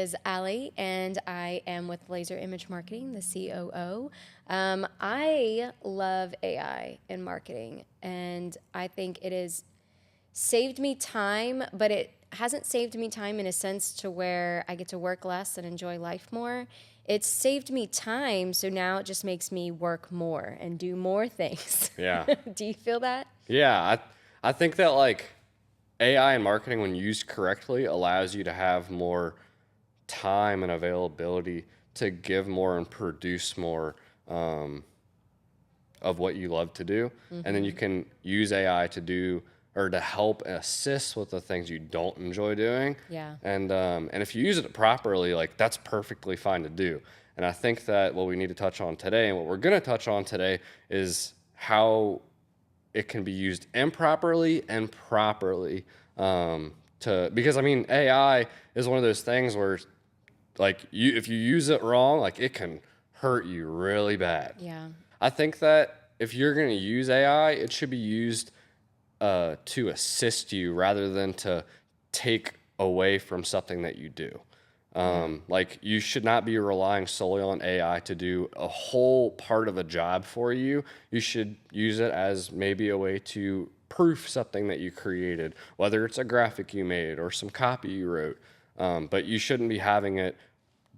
is Allie, and I am with Laser Image Marketing, the COO. I love AI in marketing, and I think it has saved me time, but it hasn't saved me time in a sense to where I get to work less and enjoy life more. It's saved me time, so now it just makes me work more and do more things. Yeah. Do you feel that? Yeah. I think that like AI and marketing, when used correctly, allows you to have more time and availability to give more and produce more of what you love to do. And then you can use AI to do or to help assist with the things you don't enjoy doing. Yeah. And if you use it properly, like that's perfectly fine to do. And I think that what we need to touch on today and what we're going to touch on today is how it can be used improperly and properly. Because I mean, AI is one of those things where like if you use it wrong, like it can hurt you really bad. Yeah. I think that if you're going to use AI, it should be used to assist you rather than to take away from something that you do. Like you should not be relying solely on AI to do a whole part of a job for you. You should use it as maybe a way to proof something that you created, whether it's a graphic you made or some copy you wrote. But you shouldn't be having it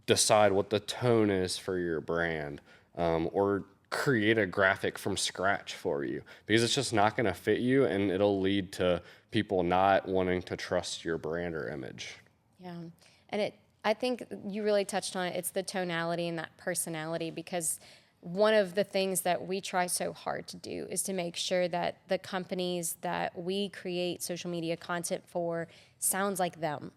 decide what the tone is for your brand, or create a graphic from scratch for you, because it's just not going to fit you and it'll lead to people not wanting to trust your brand or image. Yeah. And I think you really touched on it. It's the tonality and that personality, because one of the things that we try so hard to do is to make sure that the companies that we create social media content for sounds like them,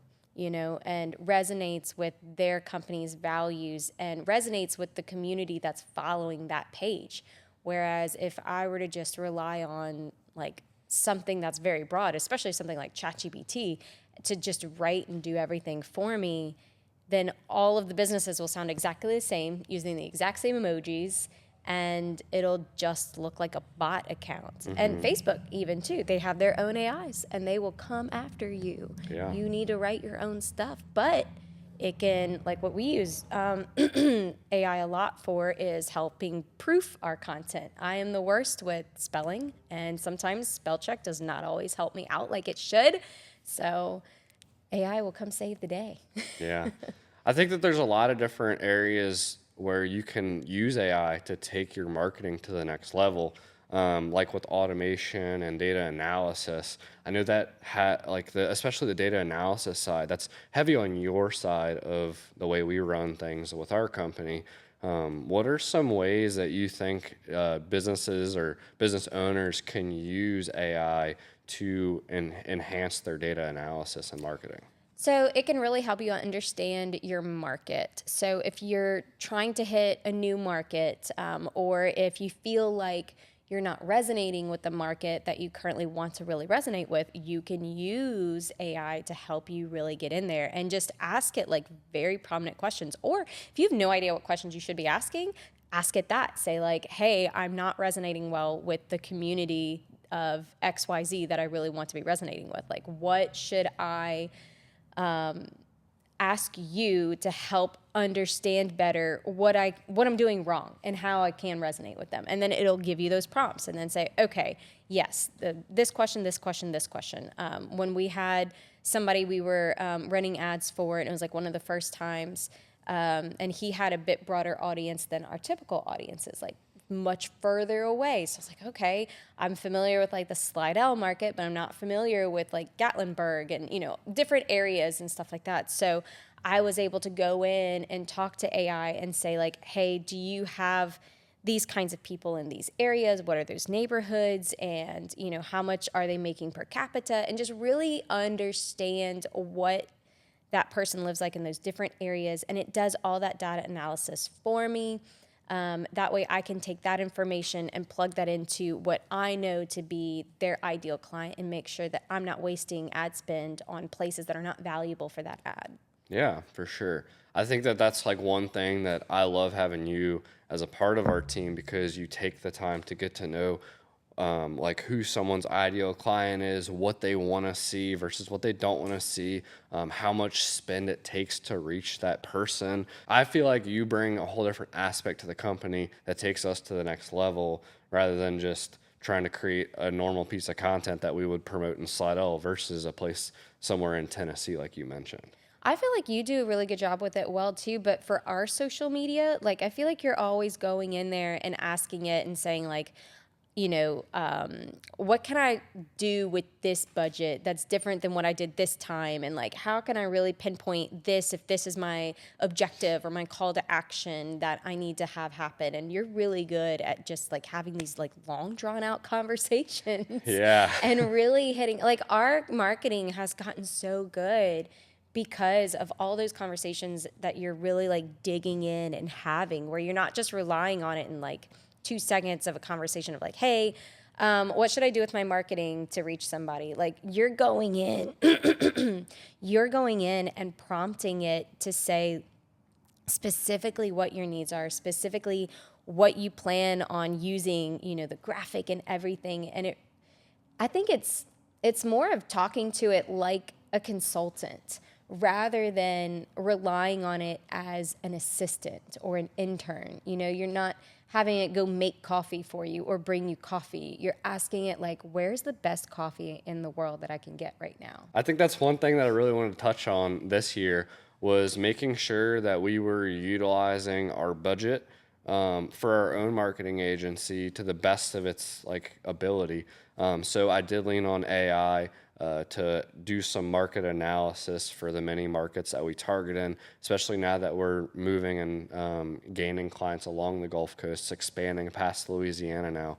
and resonates with their company's values and resonates with the community that's following that page. Whereas if I were to just rely on like something that's very broad, especially something like ChatGPT, to just write and do everything for me, then all of the businesses will sound exactly the same, using the exact same emojis, and it'll just look like a bot account. And Facebook even too, they have their own AIs and they will come after you. Yeah. You need to write your own stuff, but it can, like what we use AI a lot for is helping proof our content. I am the worst with spelling, and sometimes spell check does not always help me out like it should. So AI will come save the day. Yeah. I think that there's a lot of different areas where you can use AI to take your marketing to the next level. Like with automation and data analysis. I know that especially the data analysis side, that's heavy on your side of the way we run things with our company. What are some ways that you think businesses or business owners can use AI to enhance their data analysis and marketing? So it can really help you understand your market. So if you're trying to hit a new market, or if you feel like you're not resonating with the market that you currently want to really resonate with, you can use AI to help you really get in there and just ask it like very prominent questions. Or if you have no idea what questions you should be asking, ask it that. Say like, hey, I'm not resonating well with the community of XYZ that I really want to be resonating with. Like, what should I ask you to help understand better what I'm doing wrong and how I can resonate with them. And then it'll give you those prompts and then say, okay, yes, this question, this question, this question. When we had somebody we were running ads for, and it was like one of the first times, and he had a bit broader audience than our typical audiences, like much further away. So I was like, okay, I'm familiar with like the Slidell market, but I'm not familiar with like Gatlinburg and, different areas and stuff like that. So I was able to go in and talk to AI and say like, hey, do you have these kinds of people in these areas? What are those neighborhoods? And, how much are they making per capita? And just really understand what that person lives like in those different areas. And it does all that data analysis for me. That way I can take that information and plug that into what I know to be their ideal client and make sure that I'm not wasting ad spend on places that are not valuable for that ad. Yeah, for sure. I think that that's like one thing that I love having you as a part of our team, because you take the time to get to know like who someone's ideal client is, what they want to see versus what they don't want to see, how much spend it takes to reach that person. I feel like you bring a whole different aspect to the company that takes us to the next level rather than just trying to create a normal piece of content that we would promote in Slidell versus a place somewhere in Tennessee, like you mentioned. I feel like you do a really good job with it well too, but for our social media, like I feel like you're always going in there and asking it and saying like, what can I do with this budget that's different than what I did this time? And like, how can I really pinpoint this if this is my objective or my call to action that I need to have happen? And you're really good at just like having these like long drawn out conversations. Yeah. And really hitting, like our marketing has gotten so good because of all those conversations that you're really like digging in and having, where you're not just relying on it in like 2 seconds of a conversation of like, hey, what should I do with my marketing to reach somebody? Like you're going in, you're going in and prompting it to say specifically what your needs are, specifically what you plan on using, the graphic and everything. And I think it's more of talking to it like a consultant rather than relying on it as an assistant or an intern. You're not having it go make coffee for you or bring you coffee. You're asking it like, where's the best coffee in the world that I can get right now? I think that's one thing that I really wanted to touch on this year was making sure that we were utilizing our budget for our own marketing agency to the best of its like ability. So I did lean on AI to do some market analysis for the many markets that we target in, especially now that we're moving and gaining clients along the Gulf Coast, expanding past Louisiana now.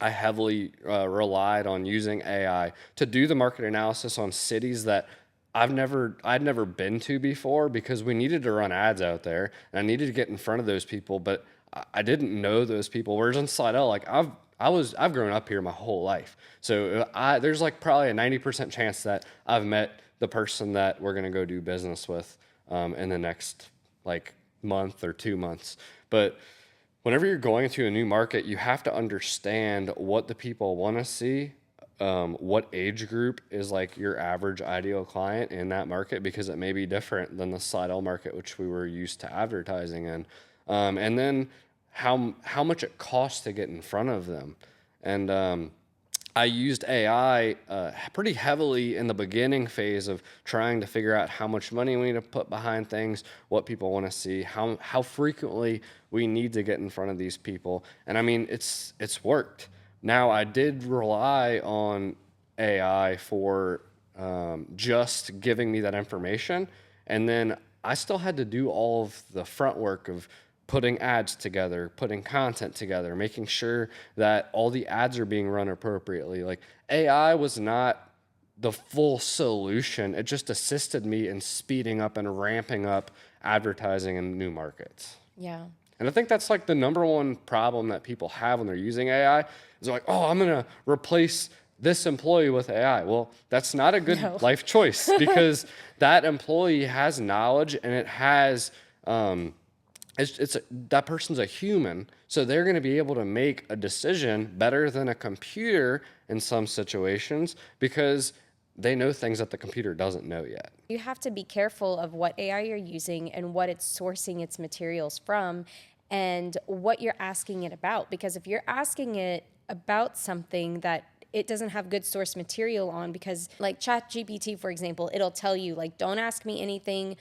I heavily relied on using AI to do the market analysis on cities that I'd never been to before because we needed to run ads out there and I needed to get in front of those people, but I didn't know those people. Whereas in Slidell, like I've grown up here my whole life, so there's like probably a 90% chance that I've met the person that we're gonna go do business with in the next like month or 2 months. But whenever you're going into a new market, you have to understand what the people want to see, what age group is like your average ideal client in that market, because it may be different than the Slidell market, which we were used to advertising in. And then how much it costs to get in front of them. And I used AI pretty heavily in the beginning phase of trying to figure out how much money we need to put behind things, what people want to see, how frequently we need to get in front of these people. And I mean, it's worked. Now, I did rely on AI for just giving me that information, and then I still had to do all of the front work of putting ads together, putting content together, making sure that all the ads are being run appropriately. Like AI was not the full solution. It just assisted me in speeding up and ramping up advertising in new markets. Yeah. And I think that's like the number one problem that people have when they're using AI is they're like, oh, I'm going to replace this employee with AI. Well, that's not a good life choice because that employee has knowledge and it has, that person's a human, so they're going to be able to make a decision better than a computer in some situations because they know things that the computer doesn't know yet. You have to be careful of what AI you're using and what it's sourcing its materials from and what you're asking it about. Because if you're asking it about something that it doesn't have good source material on, because like ChatGPT, for example, it'll tell you like, don't ask me anything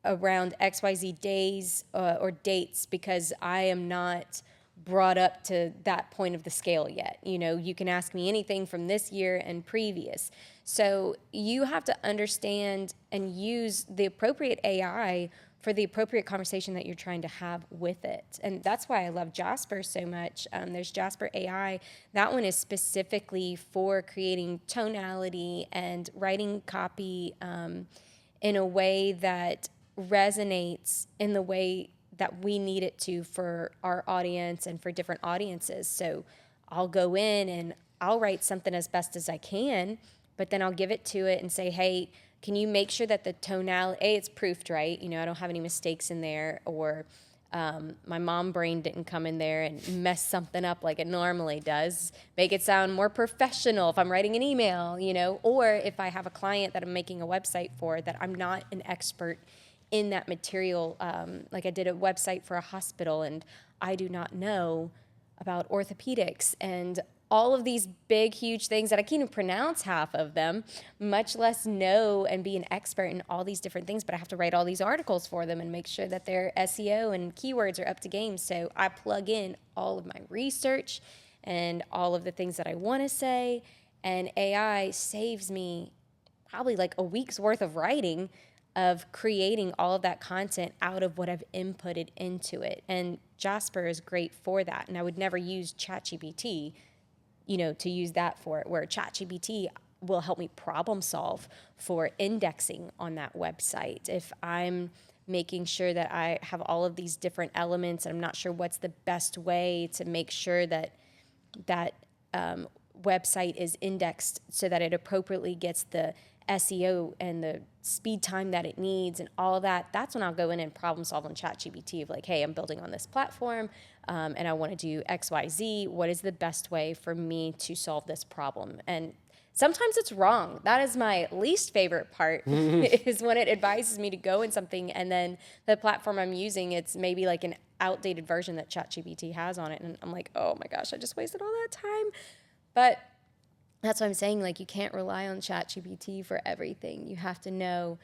around XYZ days or dates because I am not brought up to that point of the scale yet. You can ask me anything from this year and previous. So you have to understand and use the appropriate AI for the appropriate conversation that you're trying to have with it. And that's why I love Jasper so much. There's Jasper AI. That one is specifically for creating tonality and writing copy in a way that resonates in the way that we need it to for our audience and for different audiences. So I'll go in and I'll write something as best as I can, but then I'll give it to it and say, hey, can you make sure that the tonality, it's proofed right, I don't have any mistakes in there, or my mom brain didn't come in there and mess something up like it normally does, make it sound more professional if I'm writing an email, or if I have a client that I'm making a website for that I'm not an expert in that material. Like I did a website for a hospital and I do not know about orthopedics and all of these big, huge things that I can't even pronounce half of them, much less know and be an expert in all these different things. But I have to write all these articles for them and make sure that their SEO and keywords are up to game. So I plug in all of my research and all of the things that I want to say. And AI saves me probably like a week's worth of writing, of creating all of that content out of what I've inputted into it. And Jasper is great for that. And I would never use ChatGPT to use that for it, where ChatGPT will help me problem solve for indexing on that website. If I'm making sure that I have all of these different elements and I'm not sure what's the best way to make sure that website is indexed so that it appropriately gets the SEO and the speed time that it needs and all of that, that's when I'll go in and problem solve on ChatGPT of like, hey, I'm building on this platform and I want to do X, Y, Z. What is the best way for me to solve this problem? And sometimes it's wrong. That is my least favorite part is when it advises me to go in something and then the platform I'm using, it's maybe like an outdated version that ChatGPT has on it. And I'm like, oh my gosh, I just wasted all that time. But that's what I'm saying. Like, you can't rely on ChatGPT for everything. You have to know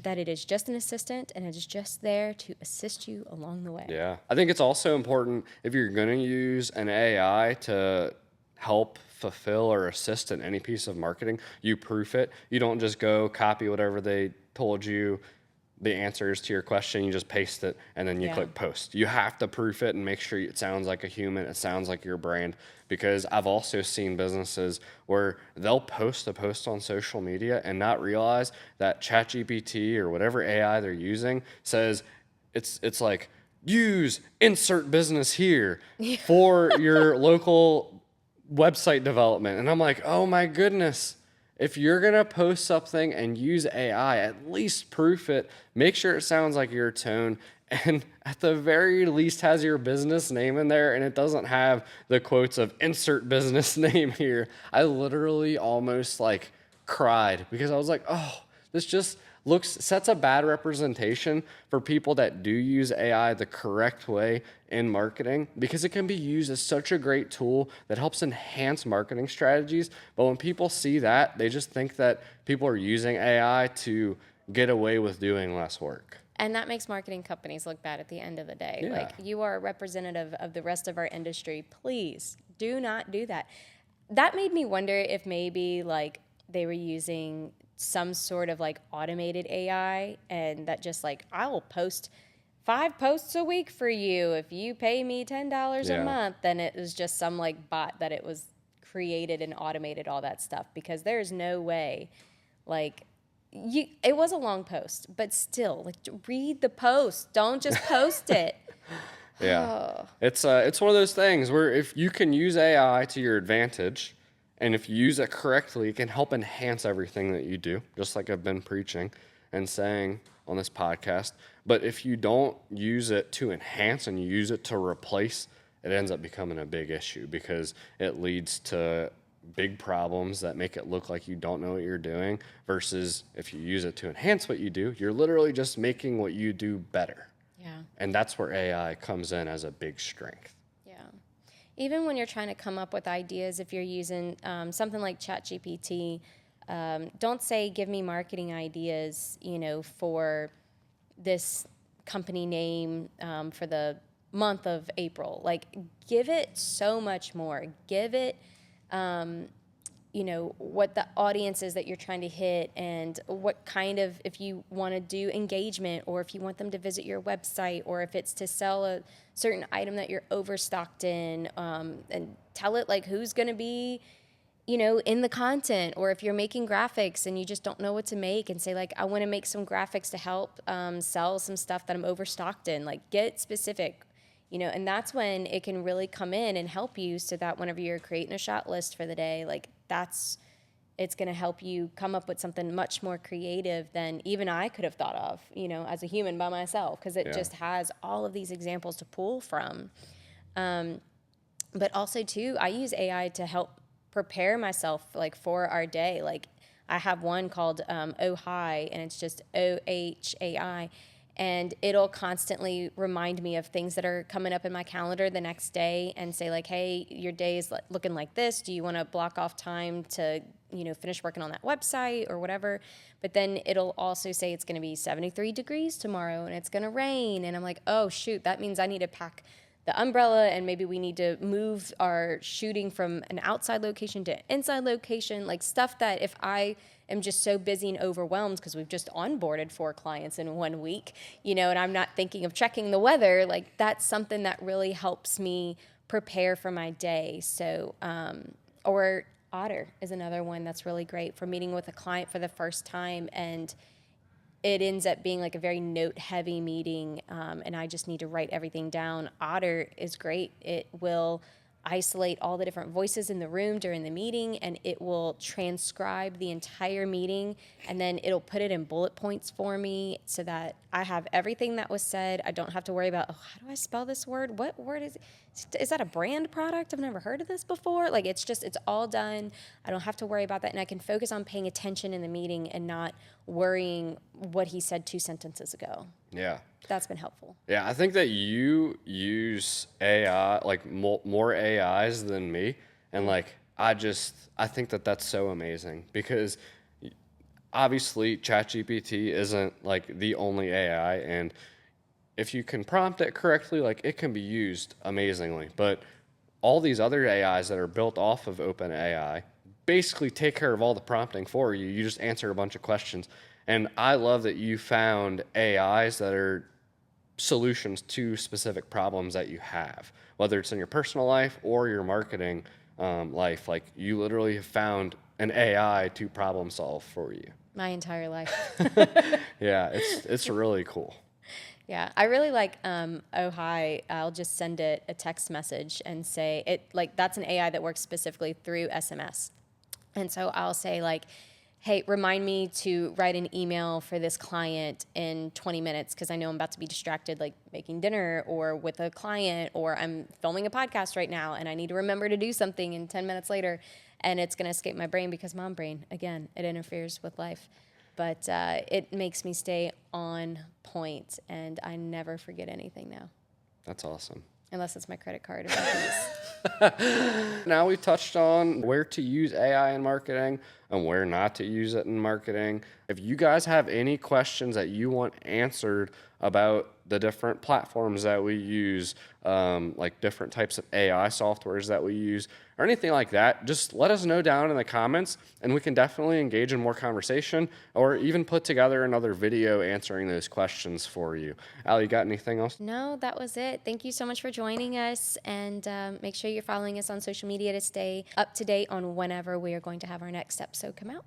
that it is just an assistant and it is just there to assist you along the way. Yeah. I think it's also important if you're going to use an AI to help fulfill or assist in any piece of marketing, you proof it. You don't just go copy whatever they told you the answers to your question, you just paste it and then you click post. You have to proof it and make sure it sounds like a human, it sounds like your brand, because I've also seen businesses where they'll post a post on social media and not realize that ChatGPT or whatever AI they're using says it's like, use insert business here for your local website development. And I'm like, oh my goodness. If you're going to post something and use AI, at least proof it. Make sure it sounds like your tone. And at the very least has your business name in there and it doesn't have the quotes of insert business name here. I literally almost like cried because I was like, oh, this just sets a bad representation for people that do use AI the correct way in marketing, because it can be used as such a great tool that helps enhance marketing strategies. But when people see that, they just think that people are using AI to get away with doing less work. And that makes marketing companies look bad at the end of the day. Yeah. Like, you are a representative of the rest of our industry. Please do not do that. That made me wonder if maybe like they were using some sort of like automated AI and that just like, I will post 5 posts a week for you if you pay me $10 a month. Then it was just some like bot that it was created and automated all that stuff, because there's no way like it was a long post, but still, like, read the post. Don't just post it. Yeah. It's one of those things where if you can use AI to your advantage, and if you use it correctly, it can help enhance everything that you do, just like I've been preaching and saying on this podcast. But if you don't use it to enhance and you use it to replace, it ends up becoming a big issue, because it leads to big problems that make it look like you don't know what you're doing, versus if you use it to enhance what you do, you're literally just making what you do better. Yeah. And that's where AI comes in as a big strength. Yeah. Even when you're trying to come up with ideas, if you're using something like ChatGPT, don't say, give me marketing ideas, for this company name for the month of April. Like, give it so much more. Give it, what the audience is that you're trying to hit, and what kind of, if you want to do engagement, or if you want them to visit your website, or if it's to sell a certain item that you're overstocked in, and tell it like who's going to be, in the content, or if you're making graphics and you just don't know what to make, and say like, I want to make some graphics to help sell some stuff that I'm overstocked in. Like, get specific, and that's when it can really come in and help you, so that whenever you're creating a shot list for the day, like, that's It's going to help you come up with something much more creative than even I could have thought of, you know, as a human by myself, because it just has all of these examples to pull from. But also too, I use AI to help prepare myself like for our day. Like I have one called OHI, and it's just OHAI, and it'll constantly remind me of things that are coming up in my calendar the next day and say like, hey, your day is looking like this. Do you want to block off time to, you know, finish working on that website or whatever? But then it'll also say it's going to be 73 degrees tomorrow and it's going to rain. And I'm like, oh, shoot, that means I need to pack the umbrella, and maybe we need to move our shooting from an outside location to an inside location, like stuff that if I am just so busy and overwhelmed because we've just onboarded 4 clients in 1 week, you know, and I'm not thinking of checking the weather, like that's something that really helps me prepare for my day. So, or Otter is another one that's really great for meeting with a client for the first time, and it ends up being like a very note-heavy meeting, and I just need to write everything down. Otter is great. It will isolate all the different voices in the room during the meeting, and it will transcribe the entire meeting, and then it'll put it in bullet points for me so that I have everything that was said. I don't have to worry about, oh, how do I spell this word? What word is it? Is that a brand product? I've never heard of this before. Like, it's all done. I don't have to worry about that, and I can focus on paying attention in the meeting and not worrying what he said 2 sentences ago. Yeah. That's been helpful. Yeah, I think that you use AI, like more AIs than me. And like, I think that that's so amazing because obviously ChatGPT isn't like the only AI. And if you can prompt it correctly, like it can be used amazingly. But all these other AIs that are built off of OpenAI basically take care of all the prompting for you. You just answer a bunch of questions. And I love that you found AIs that are solutions to specific problems that you have, whether it's in your personal life or your marketing life. Like you literally have found an AI to problem solve for you. My entire life. Yeah, it's really cool. Yeah, I really like Oh Hi. I'll just send it a text message and say it, like that's an AI that works specifically through SMS. And so I'll say like, hey, remind me to write an email for this client in 20 minutes because I know I'm about to be distracted, like making dinner or with a client, or I'm filming a podcast right now and I need to remember to do something in 10 minutes later, and it's going to escape my brain because mom brain, again, it interferes with life. But it makes me stay on point, and I never forget anything now. That's awesome. Unless it's my credit card or my keys. Now we've touched on where to use AI in marketing and where not to use it in marketing. If you guys have any questions that you want answered about the different platforms that we use, like different types of AI softwares that we use, or anything like that, just let us know down in the comments, and we can definitely engage in more conversation or even put together another video answering those questions for you. Allie, you got anything else? No, that was it. Thank you so much for joining us, and make sure you're following us on social media to stay up to date on whenever we are going to have our next episode come out.